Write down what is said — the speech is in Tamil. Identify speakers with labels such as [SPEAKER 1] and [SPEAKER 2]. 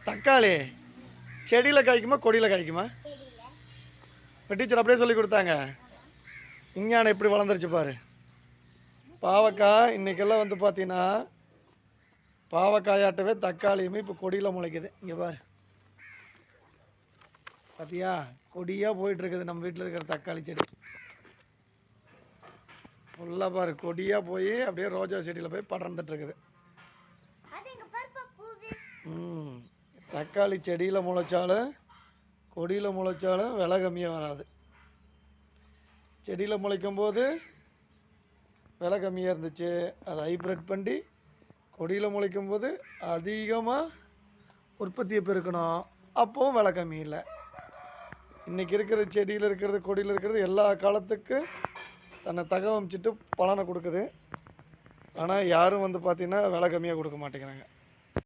[SPEAKER 1] தக்காளி செடியில் காய்க்குமா கொடியில் காய்க்குமா? இப்போ டீச்சர் அப்படியே சொல்லி கொடுத்தாங்க. விஞ்ஞானம் எப்படி வளர்ந்துருச்சு பாரு. பாவக்காய் இன்றைக்கெல்லாம் வந்து பார்த்தீங்கன்னா பாவக்காயாட்டவே தக்காளியுமே இப்போ கொடியில் முளைக்குது. இங்கே பாரு பார்த்தியா, கொடியாக போயிட்டுருக்குது நம்ம வீட்டில் இருக்கிற தக்காளி செடி ஃபுல்லாக பாரு. கொடியாக போய் அப்படியே ரோஜா செடியில் போய் படர்ந்துட்டுருக்குது. தக்காளி செடியில் முளைச்சாலும் கொடியில் முளைச்சாலும் விலை கம்மியாக வராது. செடியில் முளைக்கும் போது விலை கம்மியாக இருந்துச்சு, அதை ஹைப்ரிட் பண்ணி கொடியில் முளைக்கும் போது அதிகமாக உற்பத்தியை பெருக்கணும், அப்போவும் விலை கம்மி இல்லை. இன்றைக்கி இருக்கிற செடியில் இருக்கிறது கொடியில் இருக்கிறது எல்லா காலத்துக்கு தன்னை தகவமைச்சிட்டு பலனை கொடுக்குது. ஆனால் யாரும் வந்து பார்த்திங்கன்னா விலை கம்மியாக கொடுக்க மாட்டேங்கிறாங்க.